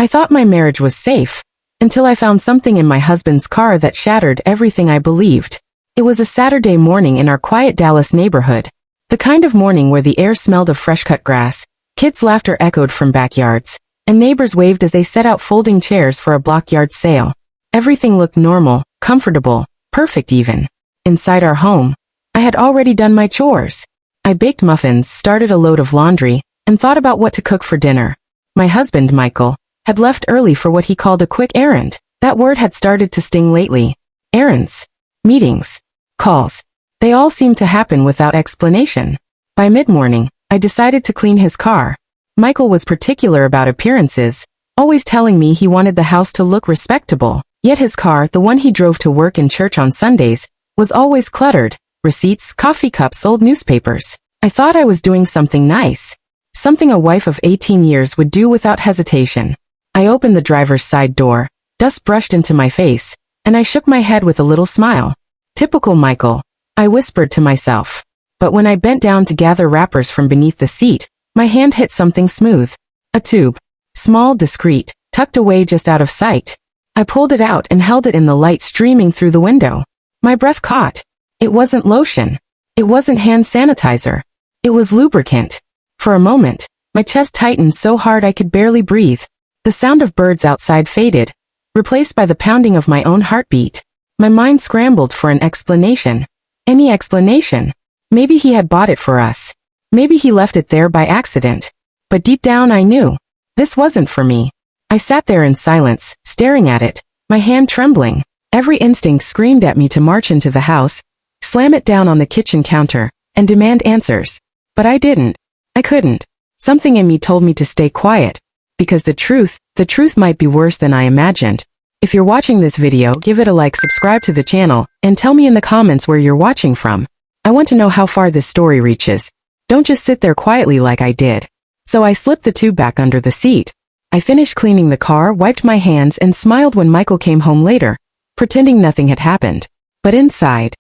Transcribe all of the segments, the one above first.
I thought my marriage was safe, until I found something in my husband's car that shattered everything I believed. It was a Saturday morning in our quiet Dallas neighborhood. The kind of morning where the air smelled of fresh-cut grass, kids' laughter echoed from backyards, and neighbors waved as they set out folding chairs for a backyard sale. Everything looked normal, comfortable, perfect even. Inside our home, I had already done my chores. I baked muffins, started a load of laundry, and thought about what to cook for dinner. My husband, Michael, had left early for what he called a quick errand. That word had started to sting lately. Errands, meetings, calls. They all seemed to happen without explanation. By mid-morning, I decided to clean his car. Michael was particular about appearances, always telling me he wanted the house to look respectable. Yet his car, the one he drove to work and church on Sundays, was always cluttered. Receipts, coffee cups, old newspapers. I thought I was doing something nice. Something a wife of 18 years would do without hesitation. I opened the driver's side door, dust brushed into my face, and I shook my head with a little smile. Typical Michael, I whispered to myself. But when I bent down to gather wrappers from beneath the seat, my hand hit something smooth. A tube. Small, discreet, tucked away just out of sight. I pulled it out and held it in the light streaming through the window. My breath caught. It wasn't lotion. It wasn't hand sanitizer. It was lubricant. For a moment, my chest tightened so hard I could barely breathe. The sound of birds outside faded, replaced by the pounding of my own heartbeat. My mind scrambled for an explanation. Any explanation. Maybe he had bought it for us. Maybe he left it there by accident. But deep down I knew. This wasn't for me. I sat there in silence, staring at it, my hand trembling. Every instinct screamed at me to march into the house, slam it down on the kitchen counter, and demand answers. But I didn't. I couldn't. Something in me told me to stay quiet. Because the truth might be worse than I imagined. If you're watching this video, give it a like, subscribe to the channel, and tell me in the comments where you're watching from. I want to know how far this story reaches. Don't just sit there quietly like I did. So I slipped the tube back under the seat. I finished cleaning the car, wiped my hands, and smiled when Michael came home later, pretending nothing had happened. But inside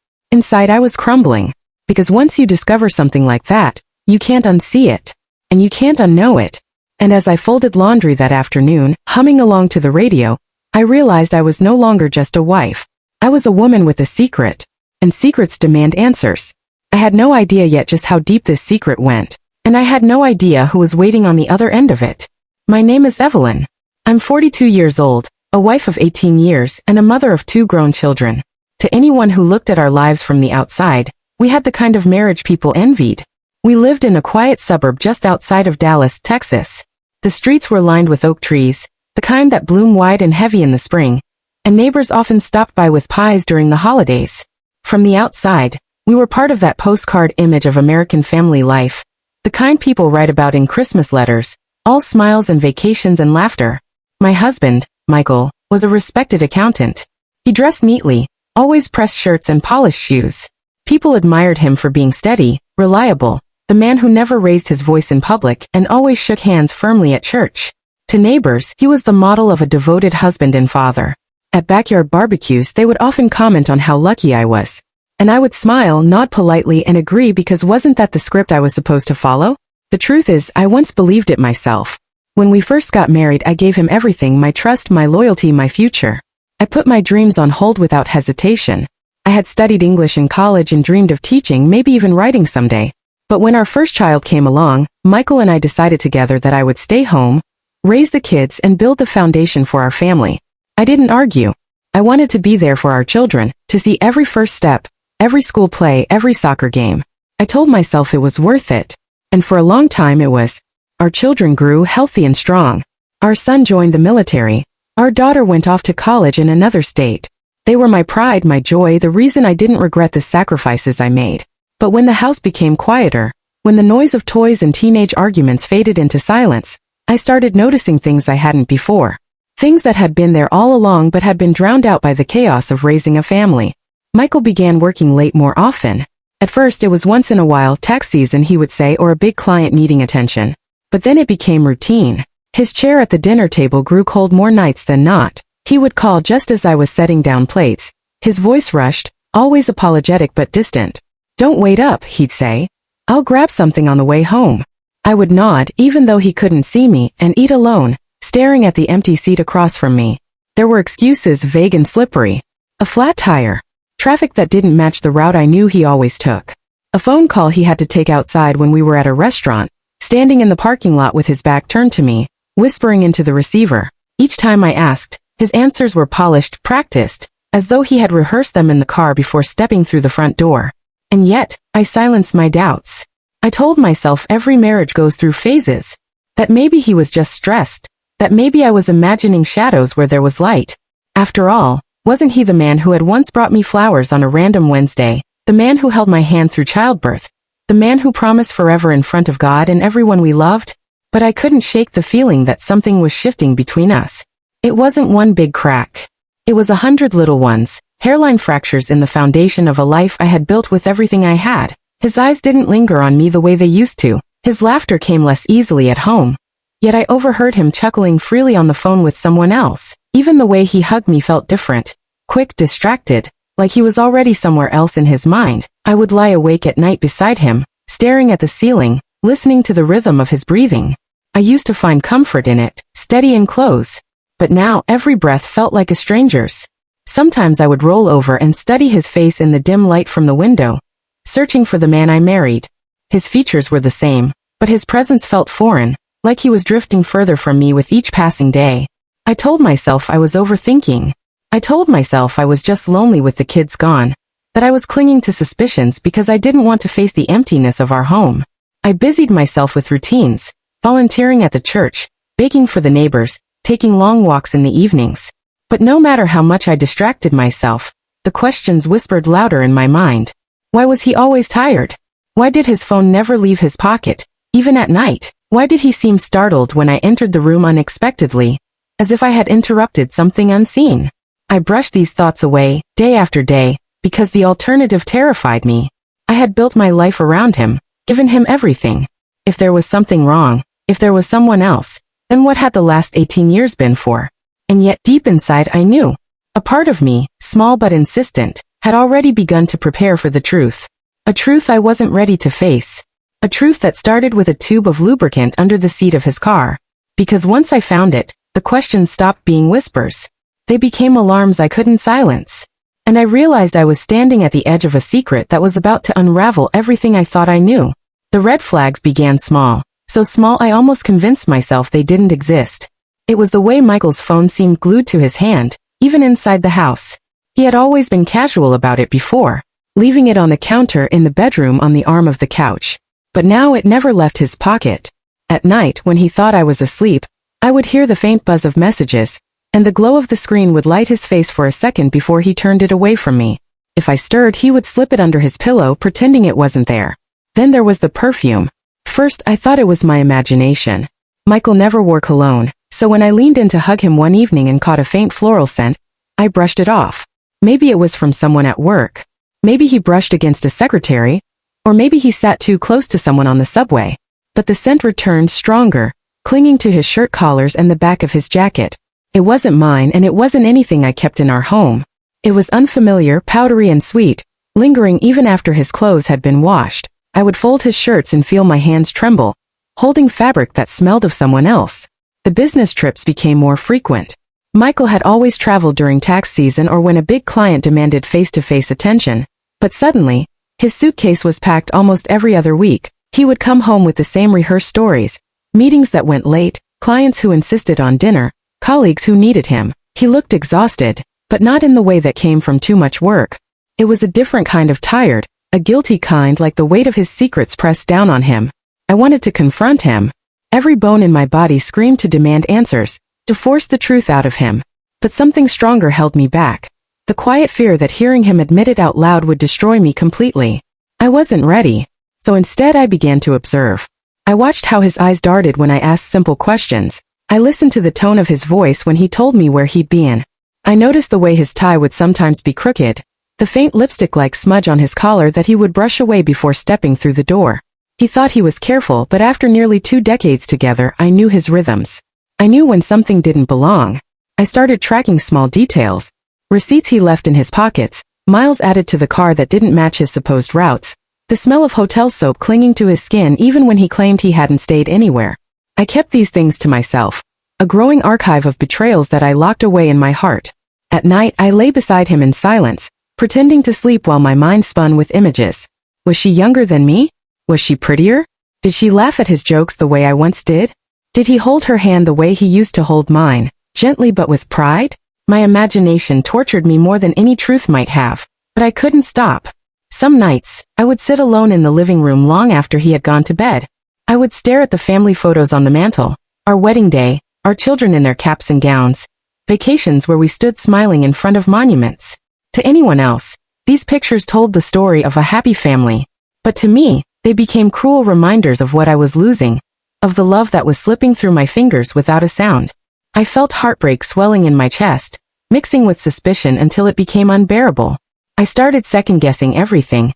I was crumbling. Because once you discover something like that, you can't unsee it. And you can't unknow it. And as I folded laundry that afternoon, humming along to the radio, I realized I was no longer just a wife. I was a woman with a secret. And secrets demand answers. I had no idea yet just how deep this secret went. And I had no idea who was waiting on the other end of it. My name is Evelyn. I'm 42 years old, a wife of 18 years, and a mother of 2 grown children. To anyone who looked at our lives from the outside, we had the kind of marriage people envied. We lived in a quiet suburb just outside of Dallas, Texas. The streets were lined with oak trees, the kind that bloom wide and heavy in the spring, and neighbors often stopped by with pies during the holidays. From the outside, we were part of that postcard image of American family life, the kind people write about in Christmas letters, all smiles and vacations and laughter. My husband, Michael, was a respected accountant. He dressed neatly, always pressed shirts and polished shoes. People admired him for being steady, reliable, the man who never raised his voice in public and always shook hands firmly at church. To neighbors, he was the model of a devoted husband and father. At backyard barbecues, they would often comment on how lucky I was. And I would smile, nod politely, and agree because wasn't that the script I was supposed to follow? The truth is, I once believed it myself. When we first got married, I gave him everything, my trust, my loyalty, my future. I put my dreams on hold without hesitation. I had studied English in college and dreamed of teaching, maybe even writing someday. But when our first child came along, Michael and I decided together that I would stay home, raise the kids, and build the foundation for our family. I didn't argue. I wanted to be there for our children, to see every first step, every school play, every soccer game. I told myself it was worth it. And for a long time it was. Our children grew healthy and strong. Our son joined the military. Our daughter went off to college in another state. They were my pride, my joy, the reason I didn't regret the sacrifices I made. But when the house became quieter, when the noise of toys and teenage arguments faded into silence, I started noticing things I hadn't before. Things that had been there all along but had been drowned out by the chaos of raising a family. Michael began working late more often. At first it was once in a while, tax season he would say, or a big client needing attention. But then it became routine. His chair at the dinner table grew cold more nights than not. He would call just as I was setting down plates. His voice rushed, always apologetic but distant. "Don't wait up," he'd say. "I'll grab something on the way home." I would nod, even though he couldn't see me, and eat alone, staring at the empty seat across from me. There were excuses, vague and slippery. A flat tire. Traffic that didn't match the route I knew he always took. A phone call he had to take outside when we were at a restaurant, standing in the parking lot with his back turned to me, whispering into the receiver. Each time I asked, his answers were polished, practiced, as though he had rehearsed them in the car before stepping through the front door. And yet, I silenced my doubts. I told myself every marriage goes through phases. That maybe he was just stressed. That maybe I was imagining shadows where there was light. After all, wasn't he the man who had once brought me flowers on a random Wednesday? The man who held my hand through childbirth? The man who promised forever in front of God and everyone we loved? But I couldn't shake the feeling that something was shifting between us. It wasn't one big crack. It was 100 little ones, hairline fractures in the foundation of a life I had built with everything I had. His eyes didn't linger on me the way they used to. His laughter came less easily at home. Yet I overheard him chuckling freely on the phone with someone else. Even the way he hugged me felt different. Quick, distracted, like he was already somewhere else in his mind. I would lie awake at night beside him, staring at the ceiling, listening to the rhythm of his breathing. I used to find comfort in it, steady and close. But now every breath felt like a stranger's. Sometimes I would roll over and study his face in the dim light from the window, searching for the man I married. His features were the same, but his presence felt foreign, like he was drifting further from me with each passing day. I told myself I was overthinking. I told myself I was just lonely with the kids gone, that I was clinging to suspicions because I didn't want to face the emptiness of our home. I busied myself with routines, volunteering at the church, baking for the neighbors, taking long walks in the evenings. But no matter how much I distracted myself, the questions whispered louder in my mind. Why was he always tired? Why did his phone never leave his pocket, even at night? Why did he seem startled when I entered the room unexpectedly, as if I had interrupted something unseen? I brushed these thoughts away, day after day, because the alternative terrified me. I had built my life around him, given him everything. If there was something wrong, if there was someone else, then what had the last 18 years been for? And yet deep inside I knew. A part of me, small but insistent, had already begun to prepare for the truth. A truth I wasn't ready to face. A truth that started with a tube of lubricant under the seat of his car. Because once I found it, the questions stopped being whispers. They became alarms I couldn't silence. And I realized I was standing at the edge of a secret that was about to unravel everything I thought I knew. The red flags began small. So small I almost convinced myself they didn't exist. It was the way Michael's phone seemed glued to his hand, even inside the house. He had always been casual about it before, leaving it on the counter in the bedroom on the arm of the couch. But now it never left his pocket. At night, when he thought I was asleep, I would hear the faint buzz of messages, and the glow of the screen would light his face for a second before he turned it away from me. If I stirred, he would slip it under his pillow, pretending it wasn't there. Then there was the perfume. First, I thought it was my imagination. Michael never wore cologne, so when I leaned in to hug him one evening and caught a faint floral scent, I brushed it off. Maybe it was from someone at work. Maybe he brushed against a secretary. Or maybe he sat too close to someone on the subway. But the scent returned stronger, clinging to his shirt collars and the back of his jacket. It wasn't mine, and it wasn't anything I kept in our home. It was unfamiliar, powdery and sweet, lingering even after his clothes had been washed. I would fold his shirts and feel my hands tremble, holding fabric that smelled of someone else. The business trips became more frequent. Michael had always traveled during tax season or when a big client demanded face-to-face attention. But suddenly, his suitcase was packed almost every other week. He would come home with the same rehearsed stories, meetings that went late, clients who insisted on dinner, colleagues who needed him. He looked exhausted, but not in the way that came from too much work. It was a different kind of tired, a guilty kind, like the weight of his secrets pressed down on him. I wanted to confront him. Every bone in my body screamed to demand answers, to force the truth out of him. But something stronger held me back. The quiet fear that hearing him admit it out loud would destroy me completely. I wasn't ready. So instead I began to observe. I watched how his eyes darted when I asked simple questions. I listened to the tone of his voice when he told me where he'd been. I noticed the way his tie would sometimes be crooked, the faint lipstick-like smudge on his collar that he would brush away before stepping through the door. He thought he was careful, but after nearly 2 decades together, I knew his rhythms. I knew when something didn't belong. I started tracking small details. Receipts he left in his pockets, miles added to the car that didn't match his supposed routes, the smell of hotel soap clinging to his skin even when he claimed he hadn't stayed anywhere. I kept these things to myself, a growing archive of betrayals that I locked away in my heart. At night, I lay beside him in silence, pretending to sleep while my mind spun with images. Was she younger than me? Was she prettier? Did she laugh at his jokes the way I once did? Did he hold her hand the way he used to hold mine, gently but with pride? My imagination tortured me more than any truth might have, but I couldn't stop. Some nights, I would sit alone in the living room long after he had gone to bed. I would stare at the family photos on the mantel, our wedding day, our children in their caps and gowns, vacations where we stood smiling in front of monuments. To anyone else, these pictures told the story of a happy family. But to me, they became cruel reminders of what I was losing, of the love that was slipping through my fingers without a sound. I felt heartbreak swelling in my chest, mixing with suspicion until it became unbearable. I started second-guessing everything.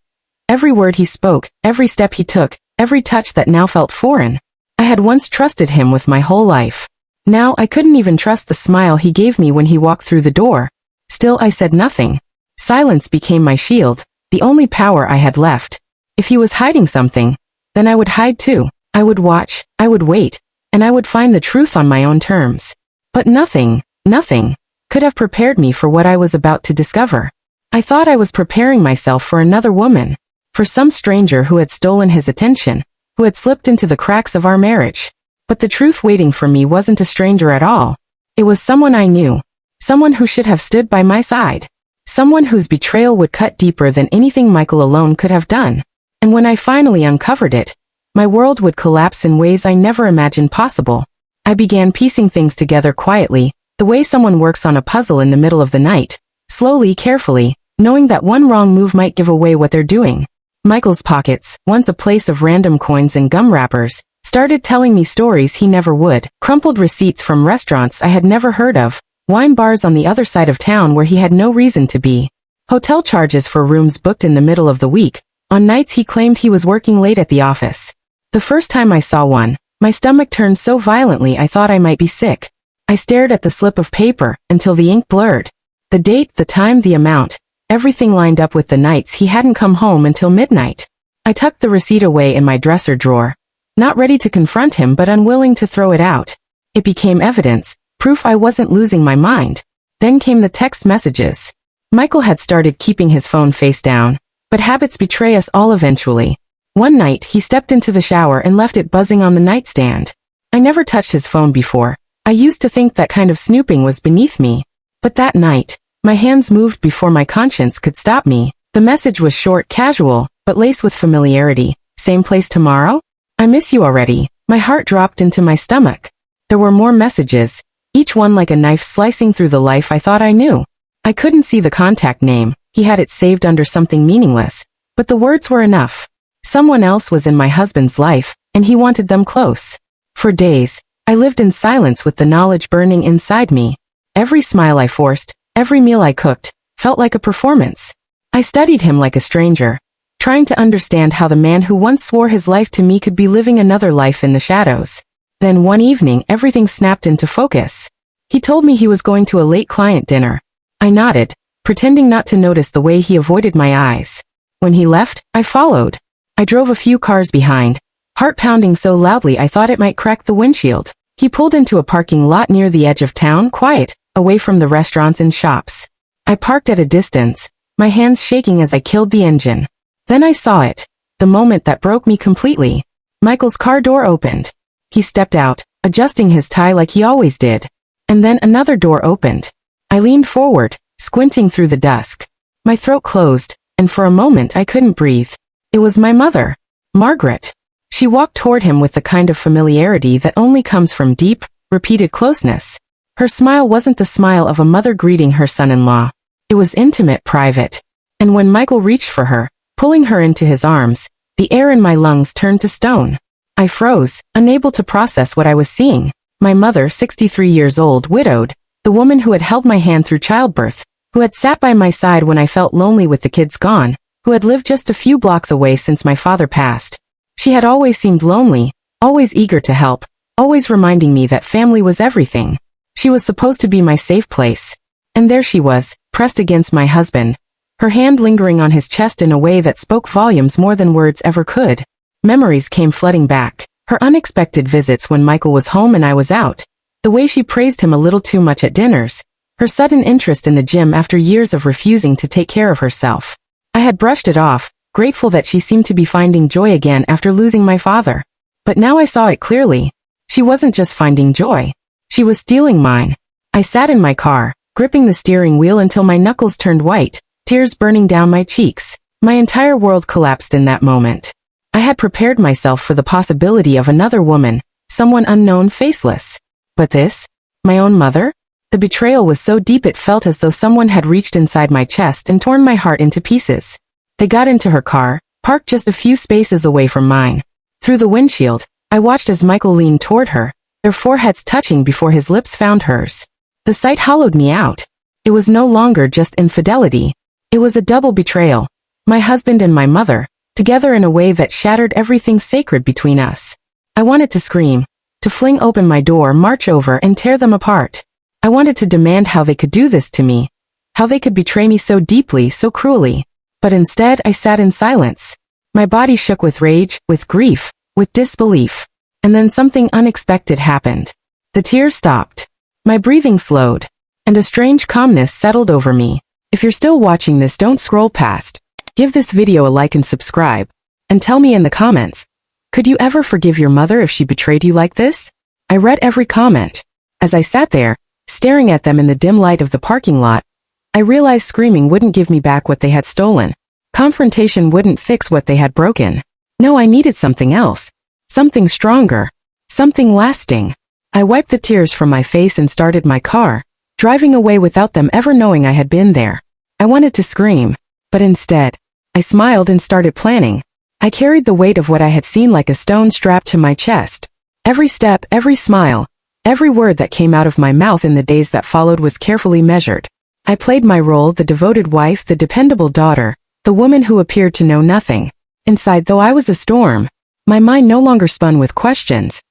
Every word he spoke, every step he took, every touch that now felt foreign. I had once trusted him with my whole life. Now I couldn't even trust the smile he gave me when he walked through the door. Still I said nothing. Silence became my shield, the only power I had left. If he was hiding something, then I would hide too. I would watch, I would wait, and I would find the truth on my own terms. But nothing could have prepared me for what I was about to discover. I thought I was preparing myself for another woman, for some stranger who had stolen his attention, who had slipped into the cracks of our marriage. But the truth waiting for me wasn't a stranger at all. It was someone I knew, someone who should have stood by my side, someone whose betrayal would cut deeper than anything Michael alone could have done. And when I finally uncovered it, my world would collapse in ways I never imagined possible. I began piecing things together quietly, the way someone works on a puzzle in the middle of the night, slowly, carefully, knowing that one wrong move might give away what they're doing. Michael's pockets, once a place of random coins and gum wrappers, started telling me stories he never would. Crumpled receipts from restaurants I had never heard of, wine bars on the other side of town where he had no reason to be, hotel charges for rooms booked in the middle of the week, on nights he claimed he was working late at the office. The first time I saw one, my stomach turned so violently I thought I might be sick. I stared at the slip of paper until the ink blurred. The date, the time, the amount, everything lined up with the nights he hadn't come home until midnight. I tucked the receipt away in my dresser drawer, not ready to confront him but unwilling to throw it out. It became evidence, proof I wasn't losing my mind. Then came the text messages. Michael had started keeping his phone face down, but habits betray us all eventually. One night he stepped into the shower and left it buzzing on the nightstand. I never touched his phone before. I used to think that kind of snooping was beneath me. But that night, my hands moved before my conscience could stop me. The message was short, casual, but laced with familiarity. Same place tomorrow? I miss you already. My heart dropped into my stomach. There were more messages, each one like a knife slicing through the life I thought I knew. I couldn't see the contact name. He had it saved under something meaningless. But the words were enough. Someone else was in my husband's life, and he wanted them close. For days, I lived in silence with the knowledge burning inside me. Every smile I forced, every meal I cooked, felt like a performance. I studied him like a stranger, trying to understand how the man who once swore his life to me could be living another life in the shadows. Then one evening everything snapped into focus. He told me he was going to a late client dinner. I nodded, pretending not to notice the way he avoided my eyes. When he left, I followed. I drove a few cars behind, heart pounding so loudly I thought it might crack the windshield. He pulled into a parking lot near the edge of town, quiet, away from the restaurants and shops. I parked at a distance, my hands shaking as I killed the engine. Then I saw it, the moment that broke me completely. Michael's car door opened. He stepped out, adjusting his tie like he always did. And then another door opened. I leaned forward, squinting through the dusk. My throat closed, and for a moment I couldn't breathe. It was my mother, Margaret. She walked toward him with the kind of familiarity that only comes from deep, repeated closeness. Her smile wasn't the smile of a mother greeting her son-in-law. It was intimate, private. And when Michael reached for her, pulling her into his arms, the air in my lungs turned to stone. I froze, unable to process what I was seeing. My mother, 63 years old, widowed, the woman who had held my hand through childbirth, who had sat by my side when I felt lonely with the kids gone, who had lived just a few blocks away since my father passed. She had always seemed lonely, always eager to help, always reminding me that family was everything. She was supposed to be my safe place. And there she was, pressed against my husband, her hand lingering on his chest in a way that spoke volumes more than words ever could. Memories came flooding back. Her unexpected visits when Michael was home and I was out. The way she praised him a little too much at dinners. Her sudden interest in the gym after years of refusing to take care of herself. I had brushed it off, grateful that she seemed to be finding joy again after losing my father. But now I saw it clearly. She wasn't just finding joy. She was stealing mine. I sat in my car, gripping the steering wheel until my knuckles turned white, tears burning down my cheeks. My entire world collapsed in that moment. I had prepared myself for the possibility of another woman, someone unknown, faceless. But this? My own mother? The betrayal was so deep it felt as though someone had reached inside my chest and torn my heart into pieces. They got into her car, parked just a few spaces away from mine. Through the windshield, I watched as Michael leaned toward her, their foreheads touching before his lips found hers. The sight hollowed me out. It was no longer just infidelity. It was a double betrayal. My husband and my mother, together in a way that shattered everything sacred between us. I wanted to scream, to fling open my door, march over and tear them apart. I wanted to demand how they could do this to me, how they could betray me so deeply, so cruelly. But instead I sat in silence. My body shook with rage, with grief, with disbelief. And then something unexpected happened. The tears stopped. My breathing slowed. And a strange calmness settled over me. If you're still watching this, don't scroll past. Give this video a like and subscribe. And tell me in the comments, could you ever forgive your mother if she betrayed you like this? I read every comment. As I sat there, staring at them in the dim light of the parking lot, I realized screaming wouldn't give me back what they had stolen. Confrontation wouldn't fix what they had broken. No, I needed something else. Something stronger. Something lasting. I wiped the tears from my face and started my car, driving away without them ever knowing I had been there. I wanted to scream, but instead, I smiled and started planning. I carried the weight of what I had seen like a stone strapped to my chest. Every step, every smile, every word that came out of my mouth in the days that followed was carefully measured. I played my role, the devoted wife, the dependable daughter, the woman who appeared to know nothing. Inside, though I was a storm, my mind no longer spun with questions.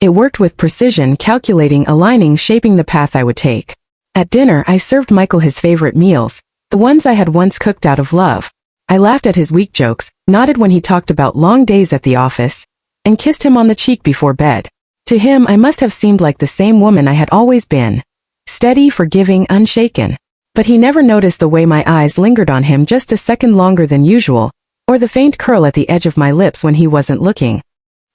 It worked with precision, calculating, aligning, shaping the path I would take. At dinner, I served Michael his favorite meals, the ones I had once cooked out of love. I laughed at his weak jokes, nodded when he talked about long days at the office, and kissed him on the cheek before bed. To him, I must have seemed like the same woman I had always been. Steady, forgiving, unshaken. But he never noticed the way my eyes lingered on him just a second longer than usual, or the faint curl at the edge of my lips when he wasn't looking.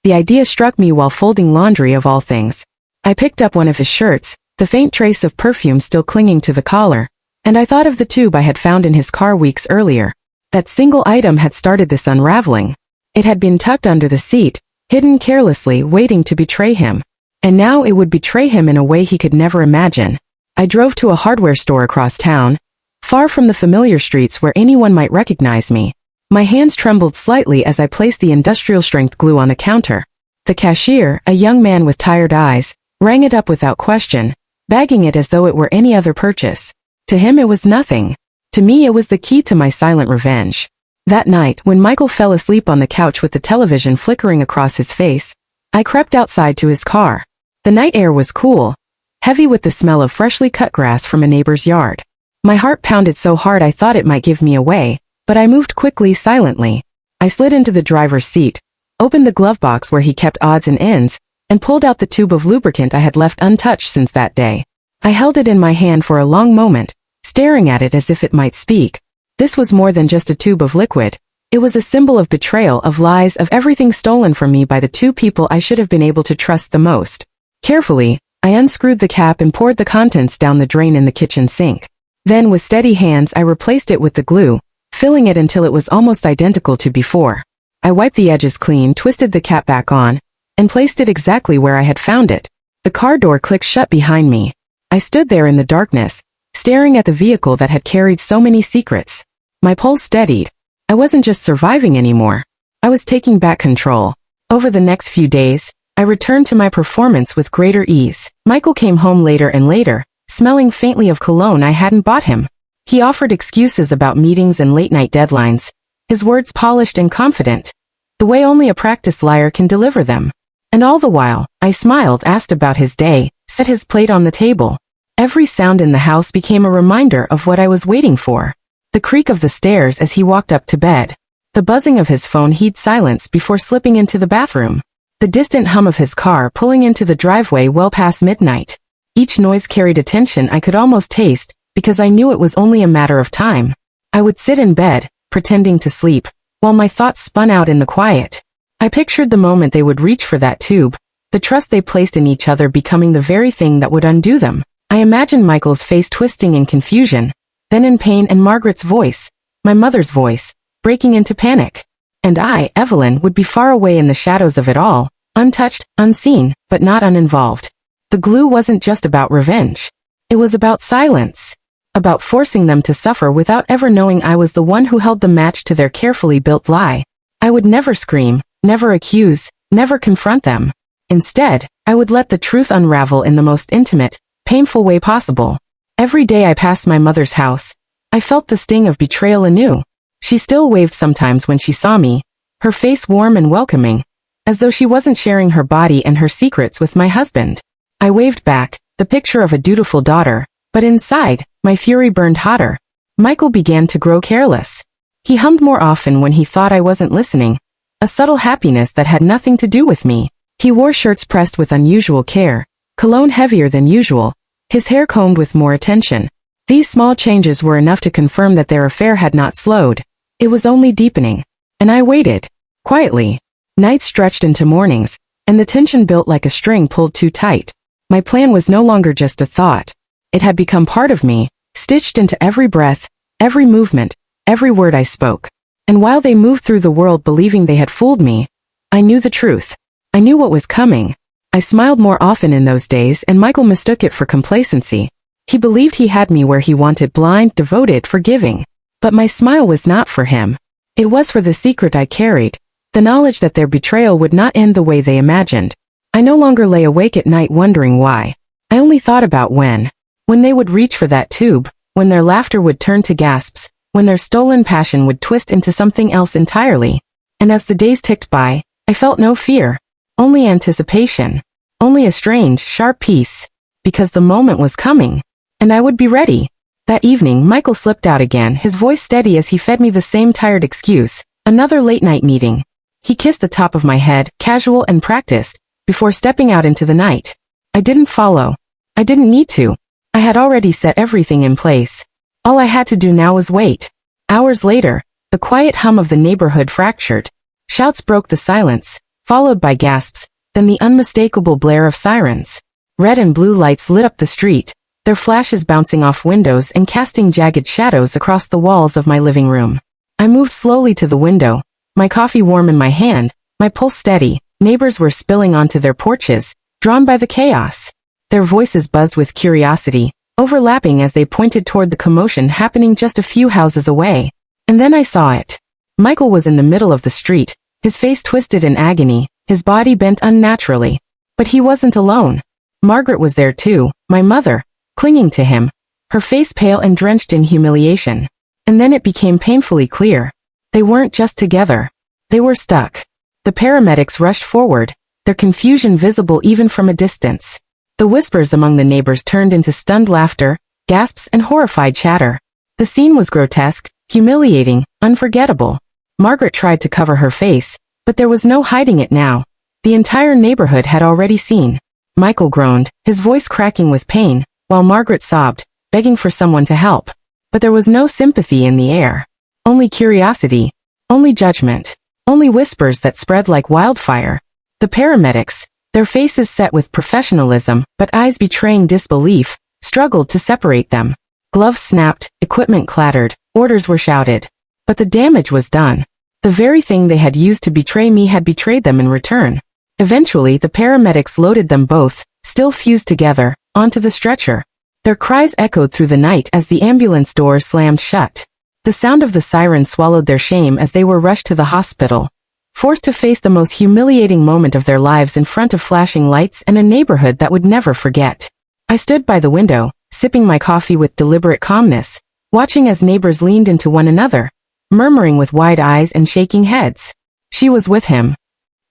The idea struck me while folding laundry of all things. I picked up one of his shirts, the faint trace of perfume still clinging to the collar, and I thought of the tube I had found in his car weeks earlier. That single item had started this unraveling. It had been tucked under the seat, hidden carelessly, waiting to betray him. And now it would betray him in a way he could never imagine. I drove to a hardware store across town, far from the familiar streets where anyone might recognize me. My hands trembled slightly as I placed the industrial-strength glue on the counter. The cashier, a young man with tired eyes, rang it up without question, bagging it as though it were any other purchase. To him it was nothing. To me it was the key to my silent revenge. That night, when Michael fell asleep on the couch with the television flickering across his face, I crept outside to his car. The night air was cool, heavy with the smell of freshly cut grass from a neighbor's yard. My heart pounded so hard I thought it might give me away, but I moved quickly, silently. I slid into the driver's seat, opened the glove box where he kept odds and ends, and pulled out the tube of lubricant I had left untouched since that day. I held it in my hand for a long moment, staring at it as if it might speak. This was more than just a tube of liquid. It was a symbol of betrayal, of lies, of everything stolen from me by the two people I should have been able to trust the most. Carefully, I unscrewed the cap and poured the contents down the drain in the kitchen sink. Then, with steady hands, I replaced it with the glue, filling it until it was almost identical to before. I wiped the edges clean, twisted the cap back on, and placed it exactly where I had found it. The car door clicked shut behind me. I stood there in the darkness, staring at the vehicle that had carried so many secrets. My pulse steadied. I wasn't just surviving anymore. I was taking back control. Over the next few days, I returned to my performance with greater ease. Michael came home later and later, smelling faintly of cologne I hadn't bought him. He offered excuses about meetings and late-night deadlines, his words polished and confident, the way only a practiced liar can deliver them. And all the while, I smiled, asked about his day, set his plate on the table. Every sound in the house became a reminder of what I was waiting for. The creak of the stairs as he walked up to bed. The buzzing of his phone he'd silence before slipping into the bathroom. The distant hum of his car pulling into the driveway well past midnight. Each noise carried a tension I could almost taste, because I knew it was only a matter of time. I would sit in bed, pretending to sleep, while my thoughts spun out in the quiet. I pictured the moment they would reach for that tube, the trust they placed in each other becoming the very thing that would undo them. I imagined Michael's face twisting in confusion, then in pain, and Margaret's voice, my mother's voice, breaking into panic. And I, Evelyn, would be far away in the shadows of it all, untouched, unseen, but not uninvolved. The glue wasn't just about revenge. It was about silence. About forcing them to suffer without ever knowing I was the one who held the match to their carefully built lie. I would never scream, never accuse, never confront them. Instead, I would let the truth unravel in the most intimate, painful way possible. Every day I passed my mother's house, I felt the sting of betrayal anew. She still waved sometimes when she saw me, her face warm and welcoming, as though she wasn't sharing her body and her secrets with my husband. I waved back, the picture of a dutiful daughter, but inside, my fury burned hotter. Michael began to grow careless. He hummed more often when he thought I wasn't listening, a subtle happiness that had nothing to do with me. He wore shirts pressed with unusual care, cologne heavier than usual, his hair combed with more attention. These small changes were enough to confirm that their affair had not slowed. It was only deepening. And I waited. Quietly. Nights stretched into mornings, and the tension built like a string pulled too tight. My plan was no longer just a thought. It had become part of me, stitched into every breath, every movement, every word I spoke. And while they moved through the world believing they had fooled me, I knew the truth. I knew what was coming. I smiled more often in those days, and Michael mistook it for complacency. He believed he had me where he wanted, blind, devoted, forgiving. But my smile was not for him. It was for the secret I carried, the knowledge that their betrayal would not end the way they imagined. I no longer lay awake at night wondering why. I only thought about when they would reach for that tube, when their laughter would turn to gasps, when their stolen passion would twist into something else entirely. And as the days ticked by, I felt no fear, only anticipation, only a strange, sharp peace, because the moment was coming, and I would be ready. That evening, Michael slipped out again, his voice steady as he fed me the same tired excuse, another late-night meeting. He kissed the top of my head, casual and practiced, before stepping out into the night. I didn't follow. I didn't need to. I had already set everything in place. All I had to do now was wait. Hours later, the quiet hum of the neighborhood fractured. Shouts broke the silence, followed by gasps, then the unmistakable blare of sirens. Red and blue lights lit up the street, their flashes bouncing off windows and casting jagged shadows across the walls of my living room. I moved slowly to the window, my coffee warm in my hand, my pulse steady. Neighbors were spilling onto their porches, drawn by the chaos. Their voices buzzed with curiosity, overlapping as they pointed toward the commotion happening just a few houses away. And then I saw it. Michael was in the middle of the street, his face twisted in agony, his body bent unnaturally. But he wasn't alone. Margaret was there too, my mother, clinging to him, her face pale and drenched in humiliation. And then it became painfully clear. They weren't just together. They were stuck. The paramedics rushed forward, their confusion visible even from a distance. The whispers among the neighbors turned into stunned laughter, gasps, and horrified chatter. The scene was grotesque, humiliating, unforgettable. Margaret tried to cover her face, but there was no hiding it now. The entire neighborhood had already seen. Michael groaned, his voice cracking with pain, while Margaret sobbed, begging for someone to help. But there was no sympathy in the air. Only curiosity. Only judgment. Only whispers that spread like wildfire. The paramedics, their faces set with professionalism, but eyes betraying disbelief, struggled to separate them. Gloves snapped, equipment clattered, orders were shouted. But the damage was done. The very thing they had used to betray me had betrayed them in return. Eventually, the paramedics loaded them both, still fused together, onto the stretcher. Their cries echoed through the night as the ambulance doors slammed shut. The sound of the siren swallowed their shame as they were rushed to the hospital, forced to face the most humiliating moment of their lives in front of flashing lights and a neighborhood that would never forget. I stood by the window, sipping my coffee with deliberate calmness, watching as neighbors leaned into one another, murmuring with wide eyes and shaking heads. She was with him.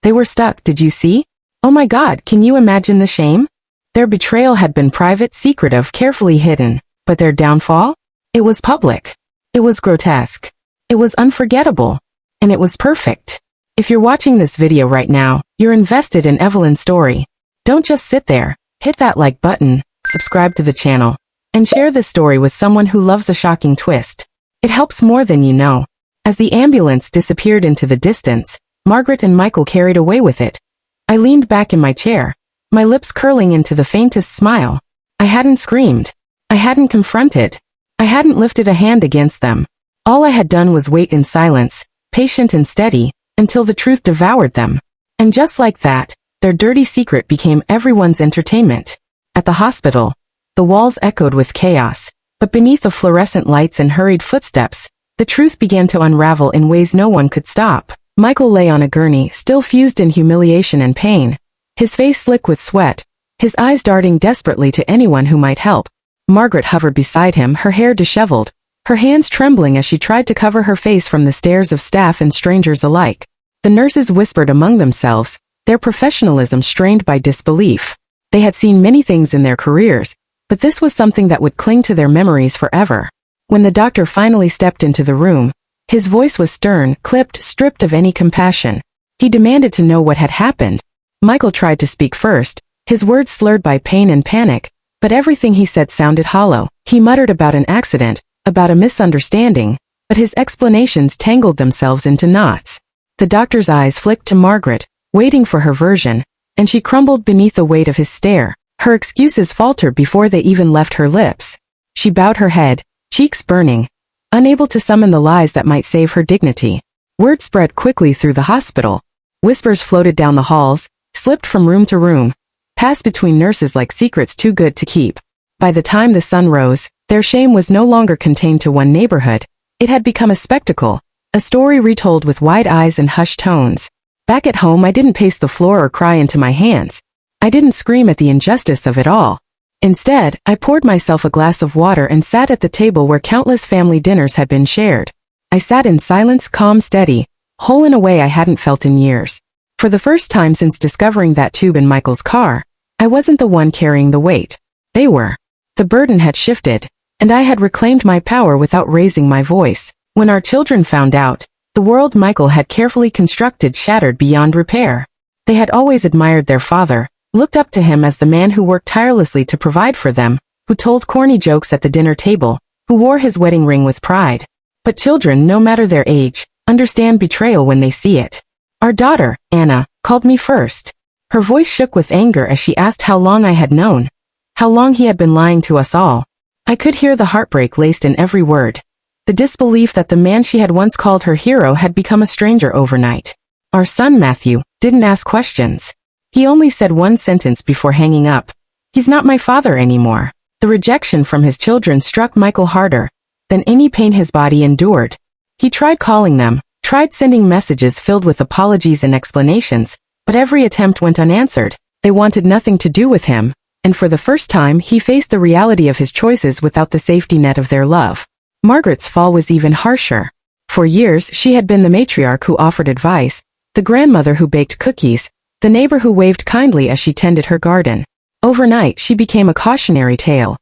They were stuck, did you see? Oh my God, can you imagine the shame? Their betrayal had been private, secretive, carefully hidden, but their downfall? It was public. It was grotesque. It was unforgettable. And it was perfect. If you're watching this video right now, you're invested in Evelyn's story. Don't just sit there. Hit that like button, subscribe to the channel, and share this story with someone who loves a shocking twist. It helps more than you know. As the ambulance disappeared into the distance, Margaret and Michael carried away with it. I leaned back in my chair, my lips curling into the faintest smile. I hadn't screamed. I hadn't confronted. I hadn't lifted a hand against them. All I had done was wait in silence, patient and steady, until the truth devoured them. And just like that, their dirty secret became everyone's entertainment. At the hospital, the walls echoed with chaos, but beneath the fluorescent lights and hurried footsteps, the truth began to unravel in ways no one could stop. Michael lay on a gurney, still fused in humiliation and pain, his face slick with sweat, his eyes darting desperately to anyone who might help. Margaret hovered beside him, her hair disheveled, her hands trembling as she tried to cover her face from the stares of staff and strangers alike. The nurses whispered among themselves, their professionalism strained by disbelief. They had seen many things in their careers, but this was something that would cling to their memories forever. When the doctor finally stepped into the room, his voice was stern, clipped, stripped of any compassion. He demanded to know what had happened. Michael tried to speak first, his words slurred by pain and panic, but everything he said sounded hollow. He muttered about an accident, about a misunderstanding, but his explanations tangled themselves into knots. The doctor's eyes flicked to Margaret, waiting for her version, and she crumbled beneath the weight of his stare. Her excuses faltered before they even left her lips. She bowed her head, cheeks burning, unable to summon the lies that might save her dignity. Word spread quickly through the hospital. Whispers floated down the halls, slipped from room to room, passed between nurses like secrets too good to keep. By the time the sun rose, their shame was no longer contained to one neighborhood. It had become a spectacle, a story retold with wide eyes and hushed tones. Back at home, I didn't pace the floor or cry into my hands. I didn't scream at the injustice of it all. Instead, I poured myself a glass of water and sat at the table where countless family dinners had been shared. I sat in silence, calm, steady, whole in a way I hadn't felt in years. For the first time since discovering that tube in Michael's car, I wasn't the one carrying the weight. They were. The burden had shifted, and I had reclaimed my power without raising my voice. When our children found out, the world Michael had carefully constructed shattered beyond repair. They had always admired their father, looked up to him as the man who worked tirelessly to provide for them, who told corny jokes at the dinner table, who wore his wedding ring with pride. But children, no matter their age, understand betrayal when they see it. Our daughter, Anna, called me first. Her voice shook with anger as she asked how long I had known, how long he had been lying to us all. I could hear the heartbreak laced in every word, the disbelief that the man she had once called her hero had become a stranger overnight. Our son Matthew didn't ask questions. He only said one sentence before hanging up. He's not my father anymore. The rejection from his children struck Michael harder than any pain his body endured. He tried calling them, tried sending messages filled with apologies and explanations, but every attempt went unanswered. They wanted nothing to do with him, and for the first time he faced the reality of his choices without the safety net of their love. Margaret's fall was even harsher. For years she had been the matriarch who offered advice, the grandmother who baked cookies, the neighbor who waved kindly as she tended her garden. Overnight she became a cautionary tale,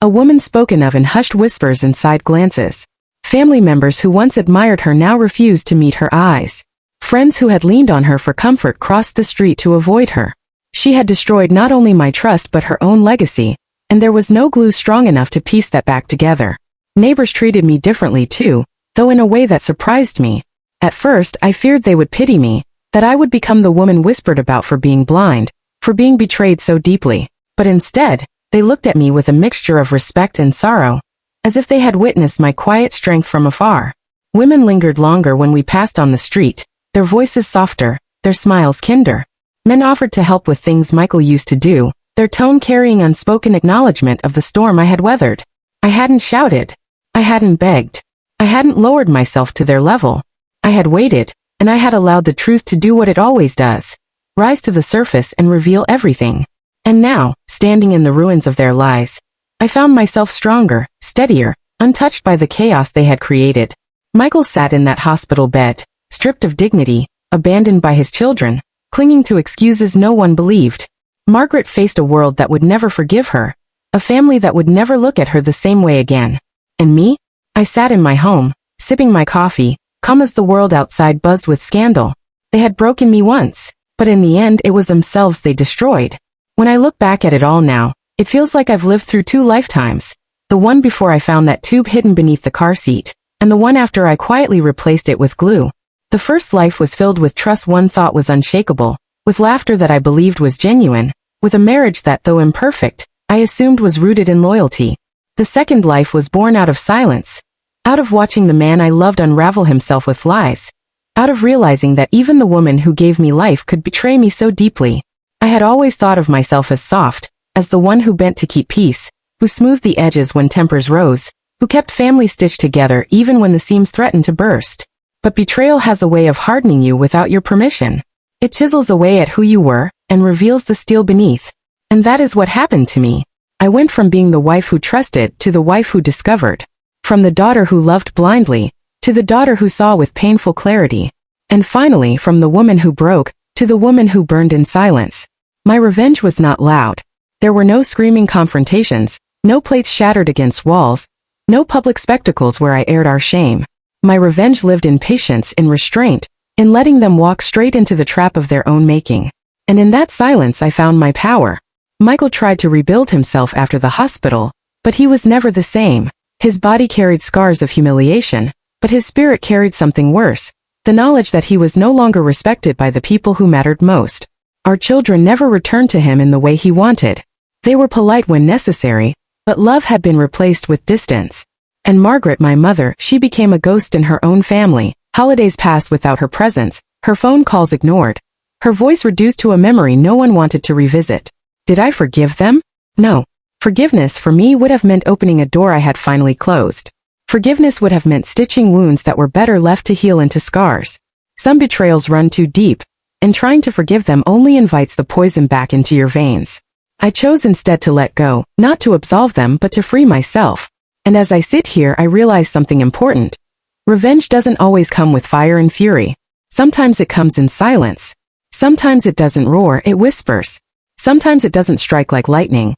a woman spoken of in hushed whispers and side glances. Family members who once admired her now refused to meet her eyes. Friends who had leaned on her for comfort crossed the street to avoid her. She had destroyed not only my trust but her own legacy, and there was no glue strong enough to piece that back together. Neighbors treated me differently too, though in a way that surprised me. At first I feared they would pity me, that I would become the woman whispered about for being blind, for being betrayed so deeply. But instead, they looked at me with a mixture of respect and sorrow, as if they had witnessed my quiet strength from afar. Women lingered longer when we passed on the street, their voices softer, their smiles kinder. Men offered to help with things Michael used to do, their tone carrying unspoken acknowledgement of the storm I had weathered. I hadn't shouted. I hadn't begged. I hadn't lowered myself to their level. I had waited, and I had allowed the truth to do what it always does, rise to the surface and reveal everything. And now, standing in the ruins of their lies, I found myself stronger, steadier, untouched by the chaos they had created. Michael sat in that hospital bed, stripped of dignity, abandoned by his children, clinging to excuses no one believed. Margaret faced a world that would never forgive her, a family that would never look at her the same way again. And me? I sat in my home, sipping my coffee, calm as the world outside buzzed with scandal. They had broken me once, but in the end it was themselves they destroyed. When I look back at it all now, it feels like I've lived through 2 lifetimes. The one before I found that tube hidden beneath the car seat, and the one after I quietly replaced it with glue. The first life was filled with trust one thought was unshakable, with laughter that I believed was genuine, with a marriage that, though imperfect, I assumed was rooted in loyalty. The second life was born out of silence, out of watching the man I loved unravel himself with lies, out of realizing that even the woman who gave me life could betray me so deeply. I had always thought of myself as soft, as the one who bent to keep peace, who smoothed the edges when tempers rose, who kept family stitched together even when the seams threatened to burst. But betrayal has a way of hardening you without your permission. It chisels away at who you were, and reveals the steel beneath. And that is what happened to me. I went from being the wife who trusted to the wife who discovered. From the daughter who loved blindly, to the daughter who saw with painful clarity. And finally from the woman who broke, to the woman who burned in silence. My revenge was not loud. There were no screaming confrontations, no plates shattered against walls, no public spectacles where I aired our shame. My revenge lived in patience, in restraint, in letting them walk straight into the trap of their own making. And in that silence I found my power. Michael tried to rebuild himself after the hospital, but he was never the same. His body carried scars of humiliation, but his spirit carried something worse, the knowledge that he was no longer respected by the people who mattered most. Our children never returned to him in the way he wanted. They were polite when necessary, but love had been replaced with distance. And Margaret, my mother, she became a ghost in her own family. Holidays passed without her presence, her phone calls ignored, her voice reduced to a memory no one wanted to revisit. Did I forgive them? No. Forgiveness for me would have meant opening a door I had finally closed. Forgiveness would have meant stitching wounds that were better left to heal into scars. Some betrayals run too deep, and trying to forgive them only invites the poison back into your veins. I chose instead to let go, not to absolve them but to free myself. And as I sit here I realize something important. Revenge doesn't always come with fire and fury. Sometimes it comes in silence. Sometimes it doesn't roar, it whispers. Sometimes it doesn't strike like lightning.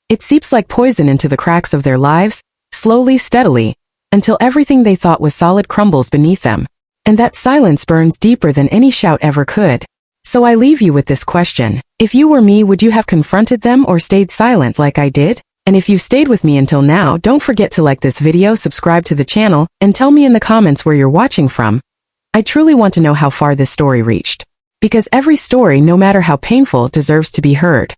It seeps like poison into the cracks of their lives, slowly, steadily, until everything they thought was solid crumbles beneath them. And that silence burns deeper than any shout ever could. So I leave you with this question. If you were me, would you have confronted them or stayed silent like I did? And if you've stayed with me until now, don't forget to like this video, subscribe to the channel, and tell me in the comments where you're watching from. I truly want to know how far this story reached. Because every story, no matter how painful, deserves to be heard.